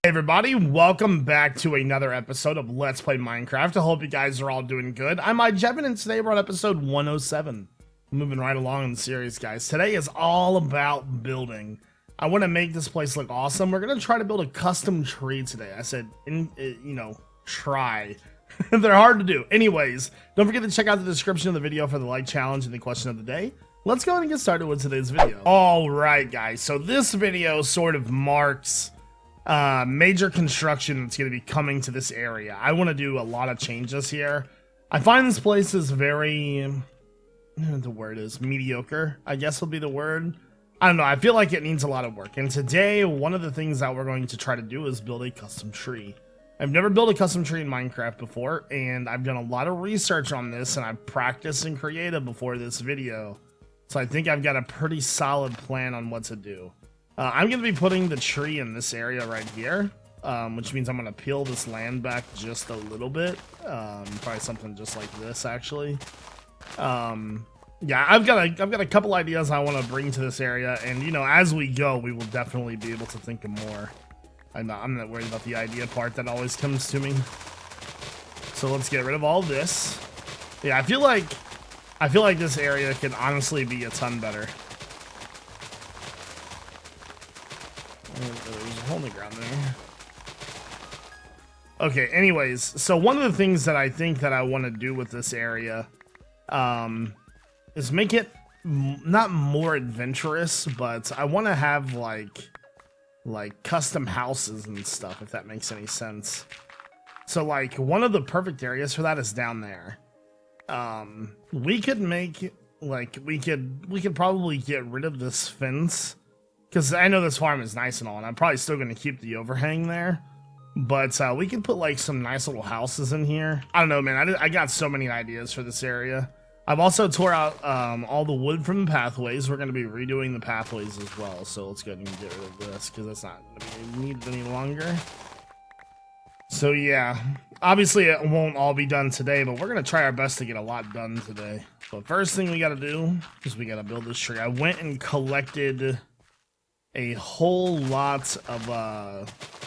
Hey everybody, welcome back to another episode of Let's Play Minecraft. I hope you guys are all doing good. I'm iJevin, and today we're on episode 107. Moving right along in the series, guys. Today is all about building. I want to make this place look awesome. We're going to try to build a custom tree today. I said, try. They're hard to do. Anyways, don't forget to check out the description of the video for the like challenge and the question of the day. Let's go ahead and get started with today's video. Alright, guys. So this video sort of marks major construction that's going to be coming to this area. I want to do a lot of changes here. I find this place is very, the word is mediocre, I guess will be the word. I don't know, I feel like it needs a lot of work. And today, one of the things that we're going to try to do is build a custom tree. I've never built a custom tree in Minecraft before, and I've done a lot of research on this, and I've practiced in creative before this video. So I think I've got a pretty solid plan on what to do. I'm going to be putting the tree in this area right here, which means I'm going to peel this land back just a little bit. Probably something just like this, actually. Yeah, I've got a couple ideas I want to bring to this area, and you know, as we go, we will definitely be able to think of more. I'm not worried about the idea part that always comes to me. So let's get rid of all this. Yeah, I feel like this area could honestly be a ton better. There's a hole in the ground there. Okay, anyways, so one of the things that I think that I want to do with this area is make it not more adventurous, but I want to have like custom houses and stuff, if that makes any sense. So like one of the perfect areas for that is down there. We could make like we could probably get rid of this fence. Because I know this farm is nice and all, and I'm probably still going to keep the overhang there. But we can put, like, some nice little houses in here. I don't know, man. I got so many ideas for this area. I've also tore out all the wood from the pathways. We're going to be redoing the pathways as well. So let's go ahead and get rid of this, because that's not going to be needed any longer. So, yeah. Obviously, it won't all be done today, but we're going to try our best to get a lot done today. But first thing we got to do is we got to build this tree. I went and collected a whole lot of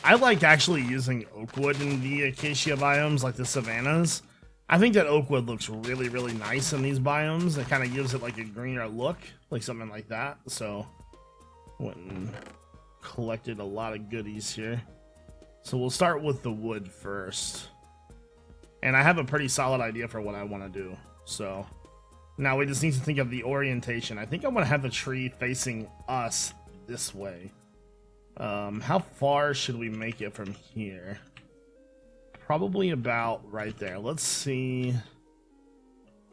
I like actually using oak wood in the acacia biomes, like the savannas. I think that oak wood looks really, really nice in these biomes. It kind of gives it like a greener look, like something like that. So went and collected a lot of goodies here. So we'll start with the wood first, and I have a pretty solid idea for what I want to do. So now we just need to think of the orientation. I think I want to have the tree facing us this way. How far should we make it from here? Probably about right there. Let's see.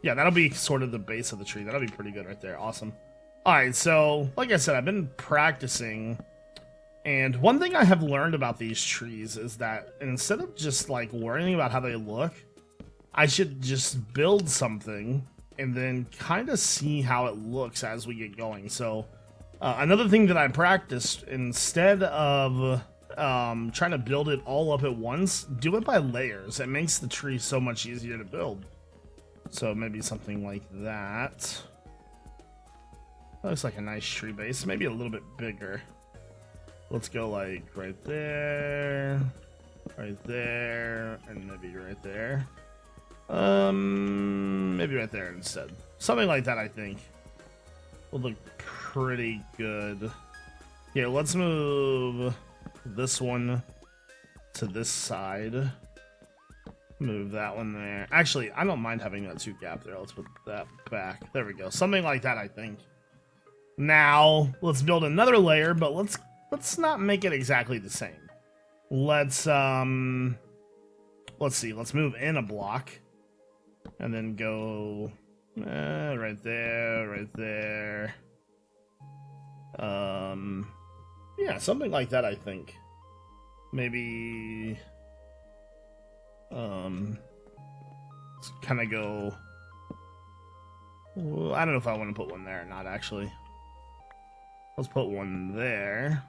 Yeah, that'll be sort of the base of the tree. That'll be pretty good right there. Awesome. Alright, so like I said, I've been practicing, and one thing I have learned about these trees is that instead of just like worrying about how they look, I should just build something and then kind of see how it looks as we get going. So another thing that I practiced, instead of trying to build it all up at once, do it by layers. It makes the tree so much easier to build. So maybe something like that. Looks like a nice tree base, maybe a little bit bigger. Let's go like right there, and maybe right there. Maybe right there instead. Something like that, I think, would look pretty good. Here, let's move this one to this side. Move that one there. Actually, I don't mind having that 2 gap there. Let's put that back. There we go. Something like that, I think. Now, let's build another layer, but let's not make it exactly the same. Let's see. Let's move in a block and then go right there, right there. Yeah, something like that, I think. Maybe let's kind of go. Well, I don't know if I want to put one there or not, actually. Let's put one there.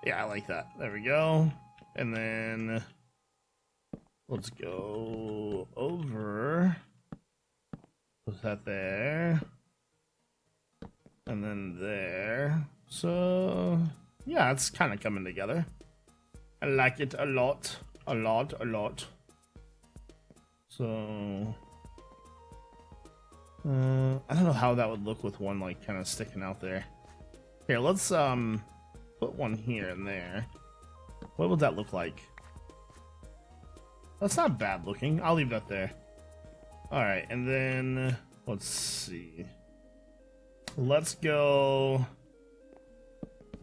Yeah, I like that. There we go. And then let's go over. Put that there. And then there. So yeah, it's kind of coming together. I like it a lot. A lot, a lot. So... I don't know how that would look with one, like, kind of sticking out there. Here, let's, put one here and there. What would that look like? That's not bad looking. I'll leave that there. Alright, and then... let's see. Let's go...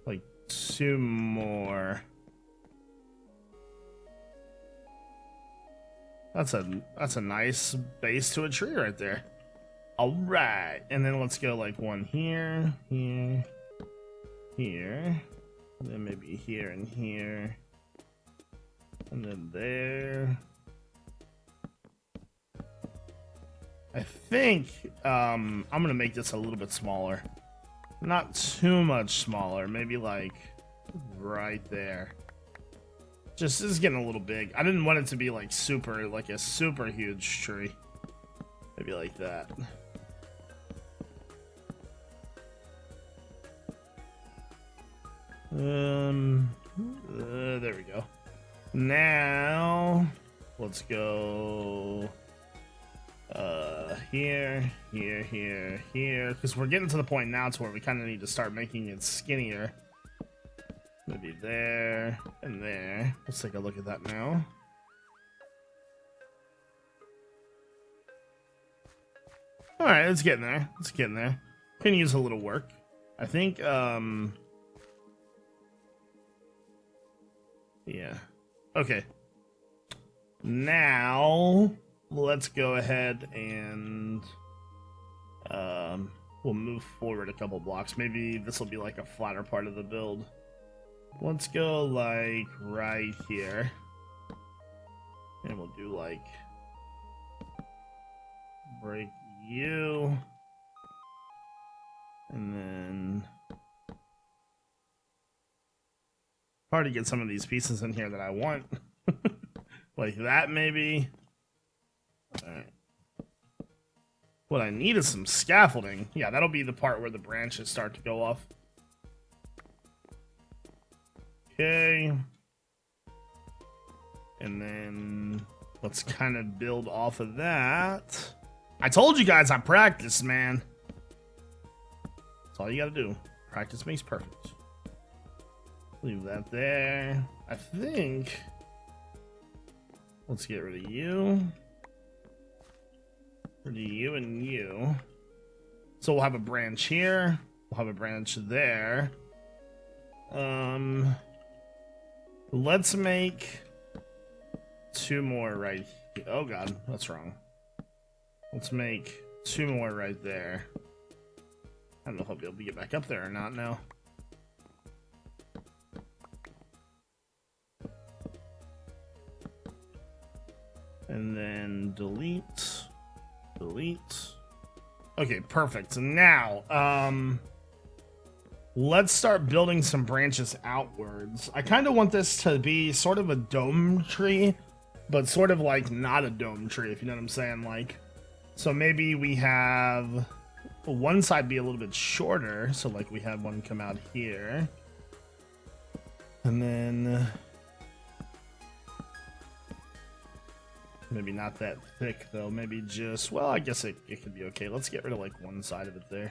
like, 2 more. That's a nice base to a tree right there. Alright, and then let's go like one here, here, here, and then maybe here and here, and then there. I think I'm gonna make this a little bit smaller. Not too much smaller, maybe like right there. Just, this is getting a little big. I didn't want it to be like super, like a super huge tree. Maybe like that. There we go. Now, let's go here, here, here, here, because we're getting to the point now to where we kind of need to start making it skinnier. Maybe there and there. Let's take a look at that now. All right, it's getting there. It's getting there. Can use a little work. I think, yeah. Okay. Now, let's go ahead and, we'll move forward a couple blocks. Maybe this will be like a flatter part of the build. Let's go like right here. And we'll do like break you. And then hard to get some of these pieces in here that I want. Like that maybe. Alright. What I need is some scaffolding. Yeah, that'll be the part where the branches start to go off. Okay. And then let's kind of build off of that. I told you guys I practiced, man. That's all you gotta do. Practice makes perfect. Leave that there. I think... let's get rid of you. Rid of you and you. So we'll have a branch here. We'll have a branch there. Let's make 2 more right here. Oh god, that's wrong. Let's make 2 more right there. I don't know if I'll be able to get back up there or not now. And then delete. Delete. Okay, perfect. Now, let's start building some branches outwards. I kind of want this to be sort of a dome tree, but sort of like not a dome tree, if you know what I'm saying. Like, so maybe we have one side be a little bit shorter, so like we have one come out here, and then maybe not that thick though. Maybe just, well, I guess it could be okay. Let's get rid of like one side of it there.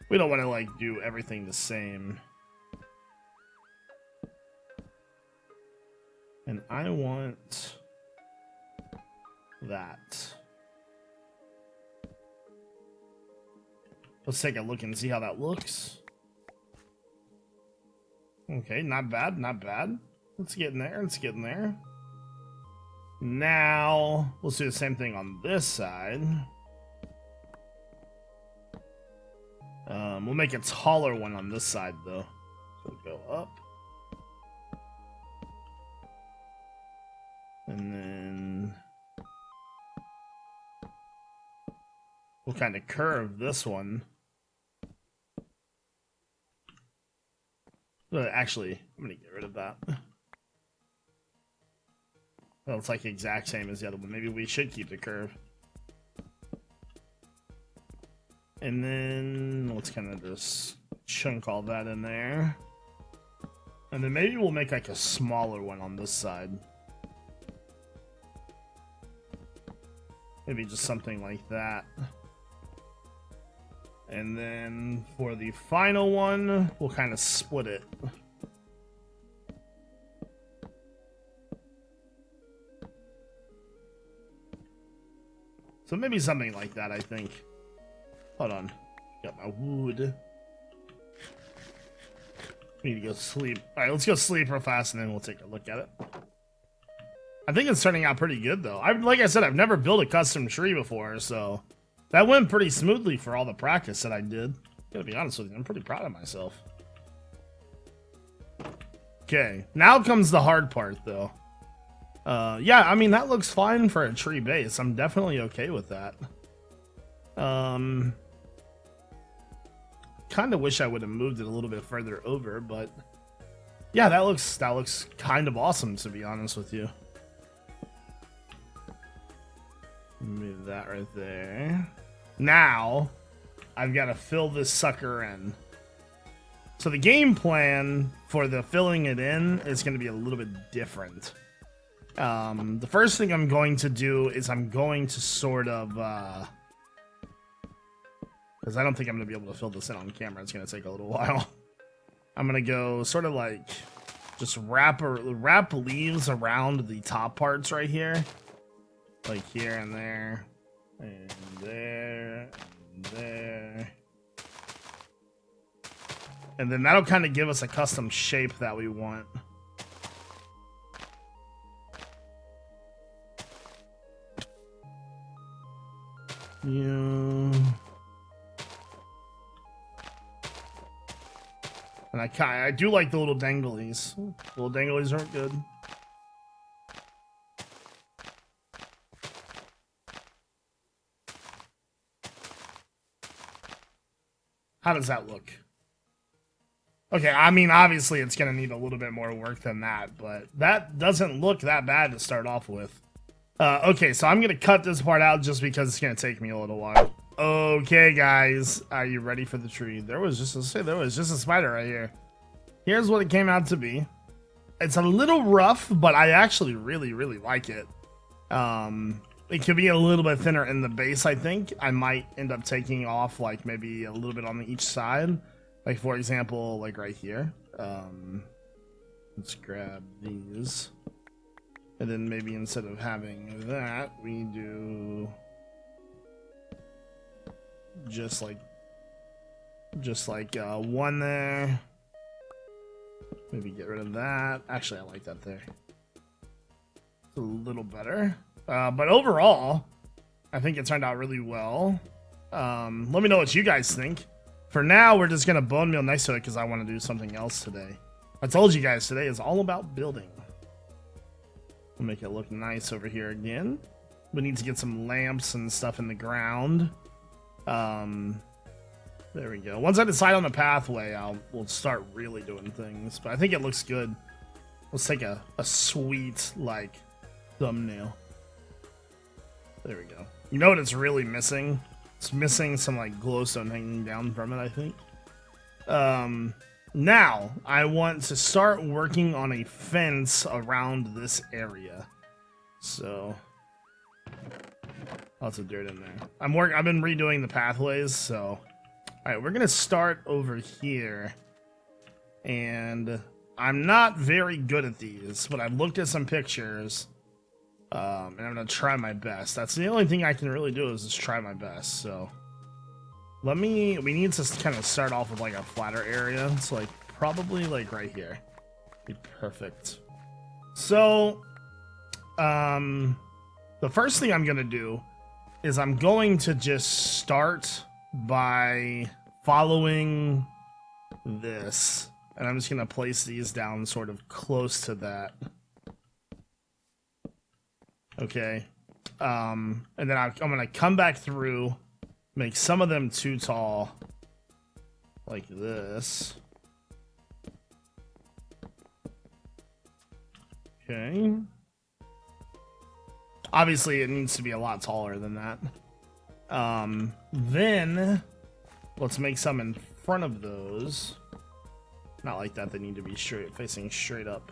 We don't want to like do everything the same. And I want that. Let's take a look and see how that looks. Okay, not bad, not bad. Let's get in there, let's get in there. Now, let's do the same thing on this side. We'll make a taller one on this side, though. So go up. And then we'll kind of curve this one. But actually, I'm going to get rid of that. Well, it's like the exact same as the other one. Maybe we should keep the curve. And then let's kind of just chunk all that in there. And then maybe we'll make like a smaller one on this side. Maybe just something like that. And then for the final one, we'll kind of split it. So maybe something like that, I think. Hold on. Got my wood. Need to go sleep. Alright, let's go sleep real fast and then we'll take a look at it. I think it's turning out pretty good though. Like I said, I've never built a custom tree before, so that went pretty smoothly for all the practice that I did. Gotta be honest with you, I'm pretty proud of myself. Okay, now comes the hard part though. Yeah, I mean that looks fine for a tree base. I'm definitely okay with that. Kind of wish I would have moved it a little bit further over, but yeah, that looks kind of awesome, to be honest with you. Move that right there. Now I've got to fill this sucker in. So the game plan for the filling it in is going to be a little bit different. The first thing I'm going to do is I'm going to sort of because I don't think I'm going to be able to fill this in on camera. It's going to take a little while. I'm going to go sort of like just wrap leaves around the top parts right here. Like here and there. And there. And there. And then that'll kind of give us a custom shape that we want. Yeah. And I do like the little danglies. Little danglies aren't good. How does that look? Okay, I mean, obviously it's going to need a little bit more work than that, but that doesn't look that bad to start off with. Okay, so I'm going to cut this part out just because it's going to take me a little while. Okay, guys, are you ready for the tree? There was just a spider right here. Here's what it came out to be. It's a little rough, but I actually really like it. It could be a little bit thinner in the base, I think. I might end up taking off, like, maybe a little bit on each side. Like, for example, like right here. Let's grab these. And then maybe instead of having that, we do just like one there. Maybe get rid of that. Actually, I like that there. It's a little better. But overall, I think it turned out really well. Let me know what you guys think. For now, we're just going to bone meal next to it because I want to do something else today. I told you guys today is all about building. We'll make it look nice over here again. We need to get some lamps and stuff in the ground. There we go. Once I decide on the pathway, we'll start really doing things. But I think it looks good. Let's take a sweet, like, thumbnail. There we go. You know what it's really missing? It's missing some, like, glowstone hanging down from it, I think. Now, I want to start working on a fence around this area. So, lots of dirt in there. I've been redoing the pathways, so... Alright, we're gonna start over here. And I'm not very good at these, but I've looked at some pictures. And I'm gonna try my best. That's the only thing I can really do is just try my best, so... we need to kind of start off with like a flatter area. It's like probably like right here. Be perfect. So, the first thing I'm gonna do is I'm going to just start by following this, and I'm just gonna place these down sort of close to that. Okay, and then I'm gonna come back through. Make some of them too tall, like this. Okay. Obviously, it needs to be a lot taller than that. Then, let's make some in front of those. Not like that, they need to be straight, facing straight up.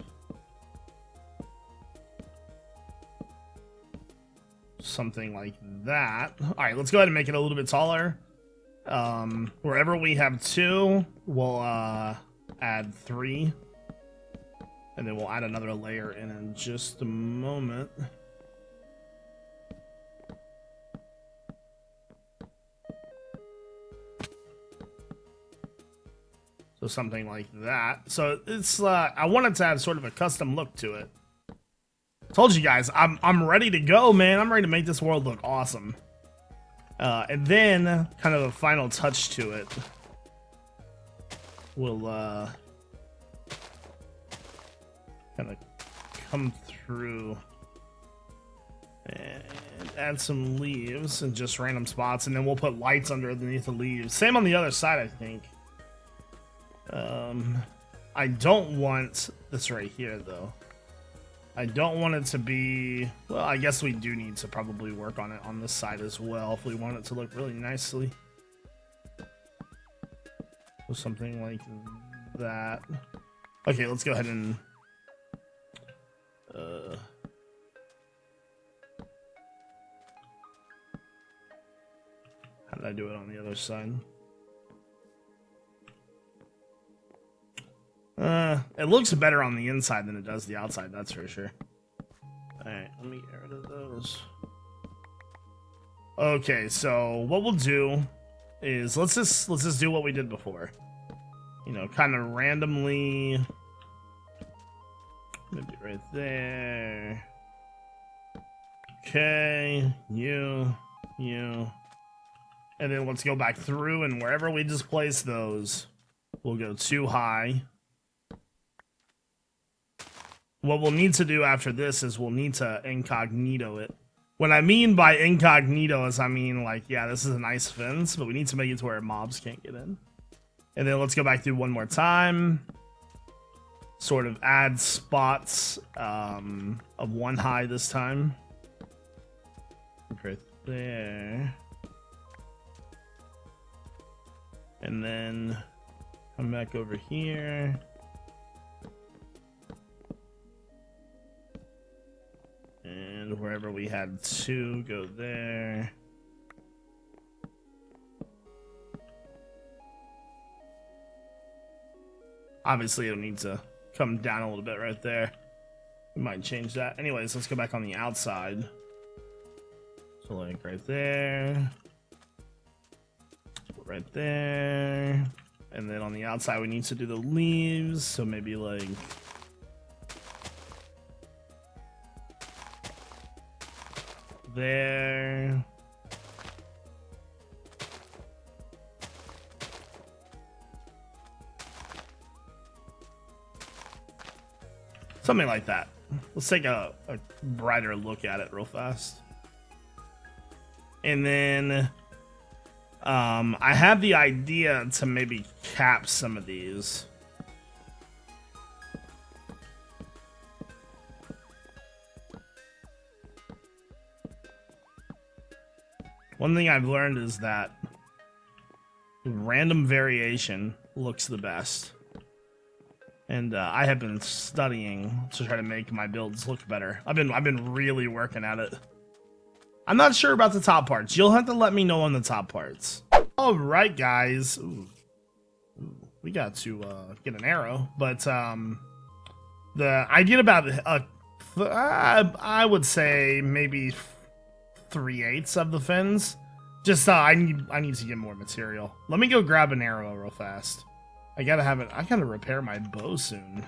Something like that. Alright, let's go ahead and make it a little bit taller. Wherever we have 2, we'll add 3. And then we'll add another layer in just a moment. So something like that. So it's I wanted to add sort of a custom look to it. Told you guys, I'm ready to go, man. I'm ready to make this world look awesome. And then kind of a final touch to it. We'll kind of come through and add some leaves in just random spots, and then we'll put lights underneath the leaves. Same on the other side, I think. I don't want this right here, though. I don't want it to be... Well, I guess we do need to probably work on it on this side as well if we want it to look really nicely. So something like that. Okay, let's go ahead and... How did I do it on the other side? It looks better on the inside than it does the outside, that's for sure. Alright, let me get rid of those. Okay, so what we'll do is let's just do what we did before. You know, kind of randomly, maybe right there. Okay, you, and then let's go back through, and wherever we just place those, we'll go 2 high. What we'll need to do after this is we'll need to incognito it. What I mean by incognito is I mean, like, yeah, this is a nice fence, but we need to make it to where mobs can't get in. And then let's go back through one more time. Sort of add spots of 1 high this time. Right there. And then come back over here. And wherever we had 2, go there. Obviously, it'll need to come down a little bit right there. We might change that. Anyways, let's go back on the outside. So, like, right there. Right there. And then on the outside, we need to do the leaves. So maybe, like... there. Something like that. Let's take a brighter look at it real fast. And then I have the idea to maybe cap some of these. One thing I've learned is that random variation looks the best. And I have been studying to try to make my builds look better. I've been really working at it. I'm not sure about the top parts. You'll have to let me know on the top parts. All right, guys. Ooh, we got to get an arrow, but the idea about I would say maybe 3/8 of the fins. Just I need to get more material. Let me go grab an arrow real fast. I gotta repair my bow soon.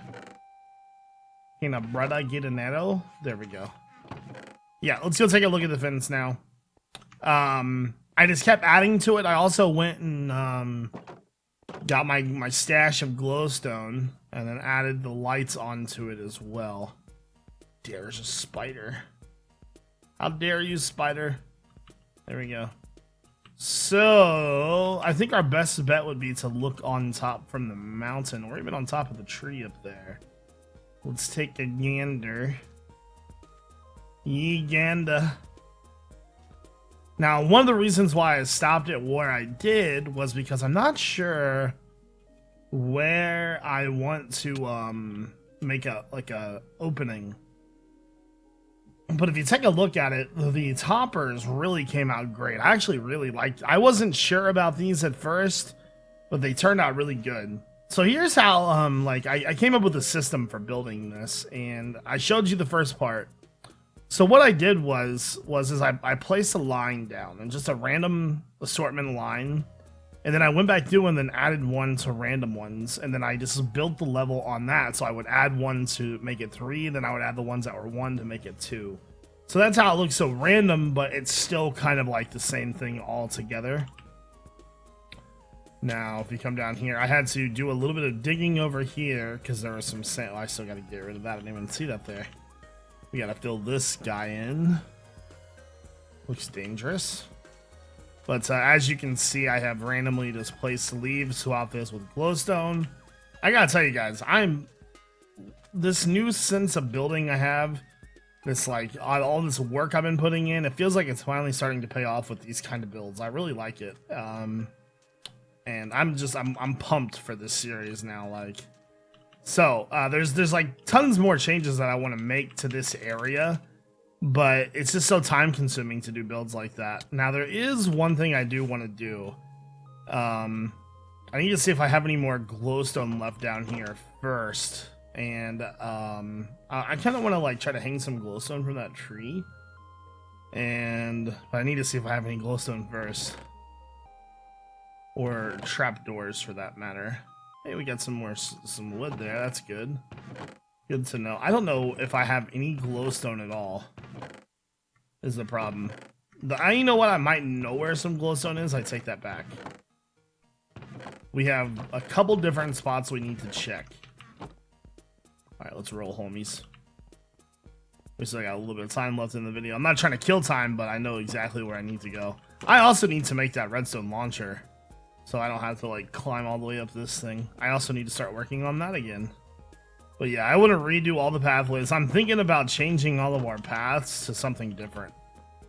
Can a brother get an arrow? There we go. Yeah, let's go take a look at the fins now. I just kept adding to it. I also went and got my stash of glowstone and then added the lights onto it as well. There's a spider. How dare you, spider? There we go. So, I think our best bet would be to look on top from the mountain, or even on top of the tree up there. Let's take a gander. Ye-ganda. Now, one of the reasons why I stopped it where I did was because I'm not sure where I want to make a opening. But if you take a look at it, the toppers really came out great. I actually really liked. I wasn't sure about these at first, but they turned out really good. So here's how like I came up with a system for building this, and I showed you the first part. So what I did was I placed a line down, and just a random assortment line. And then I went back through and then added one to random ones. And then I just built the level on that. So I would add one to make it 3. Then I would add the ones that were 1 to make it 2. So that's how it looks so random, but it's still kind of like the same thing all together. Now, if you come down here, I had to do a little bit of digging over here because there was some sand. Oh, I still got to get rid of that. I didn't even see that there. We got to fill this guy in. Looks dangerous. But as you can see, I have randomly just placed leaves throughout this with glowstone. I gotta tell you guys, this new sense of building I have, this like all this work I've been putting in, it feels like it's finally starting to pay off with these kind of builds. I really like it. And I'm pumped for this series now. Like, so there's like tons more changes that I want to make to this area. But it's just so time consuming to do builds like that. Now there is one thing I do want to do. I need to see if I have any more glowstone left down here first. And I kind of want to like try to hang some glowstone from that tree. But I need to see if I have any glowstone first. Or trapdoors for that matter. Hey, we got some wood there. That's good. Good to know. I don't know if I have any glowstone at all. Is the problem. You know what? I might know where some glowstone is. I take that back. We have a couple different spots we need to check. Alright, let's roll, homies. We still got a little bit of time left in the video. I'm not trying to kill time, but I know exactly where I need to go. I also need to make that redstone launcher, so I don't have to like climb all the way up this thing. I also need to start working on that again. But yeah, I want to redo all the pathways. I'm thinking about changing all of our paths to something different.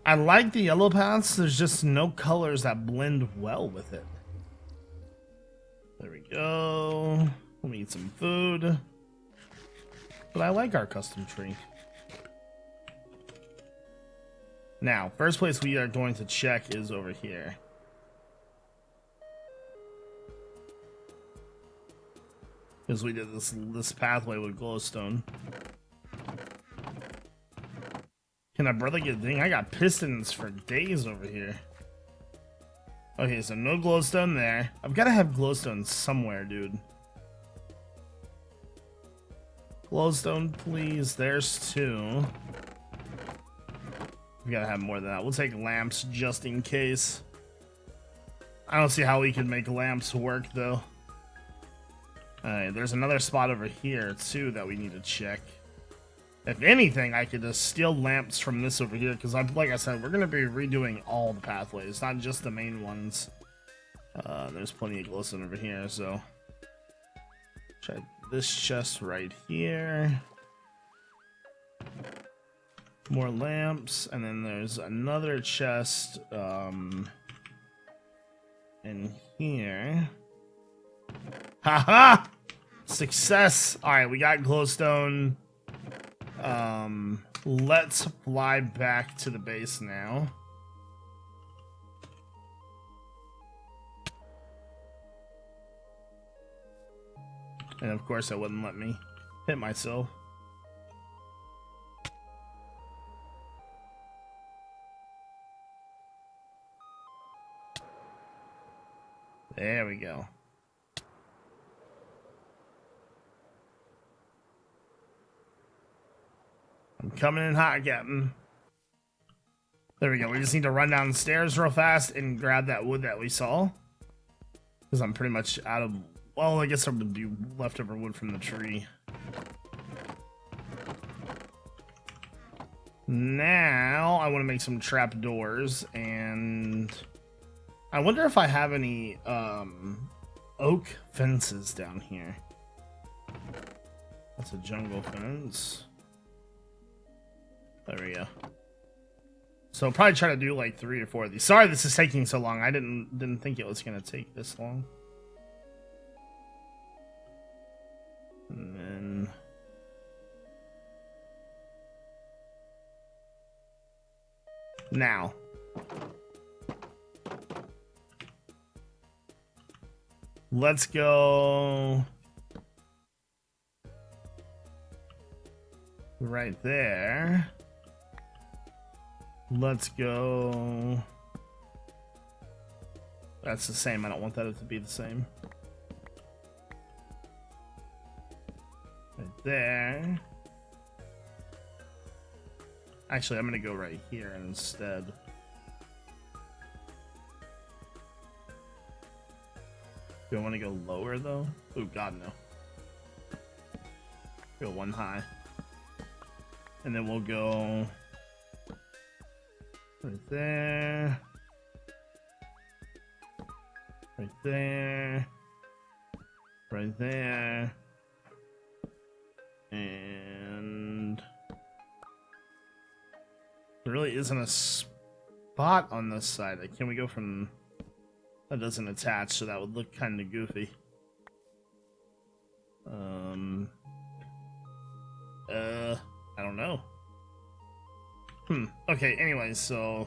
I like the yellow paths. There's just no colors that blend well with it. There we go. Let me eat some food. But I like our custom tree. Now, first place we are going to check is over here. Because we did this pathway with glowstone. Can our brother get ding? I got pistons for days over here. Okay, so no glowstone there. I've got to have glowstone somewhere, dude. Glowstone, please. There's 2. We gotta have more than that. We'll take lamps just in case. I don't see how we can make lamps work, though. Alright, there's another spot over here, too, that we need to check. If anything, I could just steal lamps from this over here, because like I said, we're going to be redoing all the pathways, not just the main ones. There's plenty of glowstone over here, so... Try this chest right here. More lamps, and then there's another chest, in here. Haha! Success! Alright, we got glowstone. Let's fly back to the base now. And of course it wouldn't let me hit myself. There we go. I'm coming in hot, Captain. There we go. We just need to run down the stairs real fast and grab that wood that we saw. Because I'm pretty much out of... Well, I guess there would be leftover wood from the tree. Now, I want to make some trapdoors, and... I wonder if I have any, oak fences down here. That's a jungle fence. There we go. So I'll probably try to do like 3 or 4 of these. Sorry this is taking so long. I didn't think it was gonna take this long. Now. Let's go right there. Let's go. That's the same. I don't want that to be the same. Right there. Actually, I'm gonna go right here instead. Do I want to go lower though? Oh god, no. Go one high. And then we'll go right there. Right there. Right there. And there really isn't a spot on this side. Can we go from... That doesn't attach, so that would look kind of goofy. I don't know. Okay, anyways, so...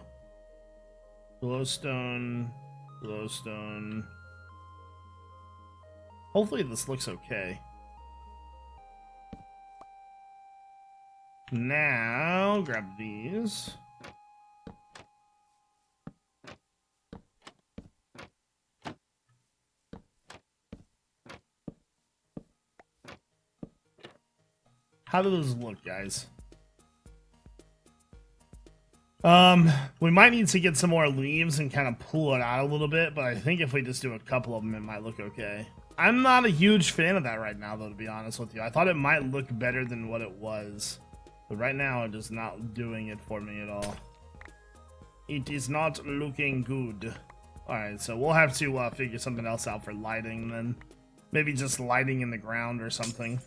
Glowstone... Glowstone... Hopefully this looks okay. Now, grab these. How do those look, guys? We might need to get some more leaves and kind of pull it out a little bit, but I think if we just do a couple of them, it might look okay. I'm not a huge fan of that right now, though, to be honest with you. I thought it might look better than what it was, but right now it is not doing it for me at all. It is not looking good. Alright, so we'll have to figure something else out for lighting then. Maybe just lighting in the ground or something.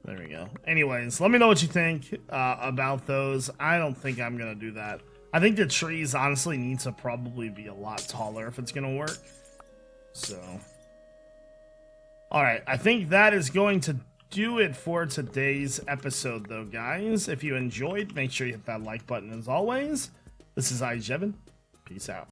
There we go. Anyways, let me know what you think about those. I don't think I'm going to do that. I think the trees honestly need to probably be a lot taller if it's going to work. So. Alright, I think that is going to do it for today's episode though, guys. If you enjoyed, make sure you hit that like button as always. This is iJevin. Peace out.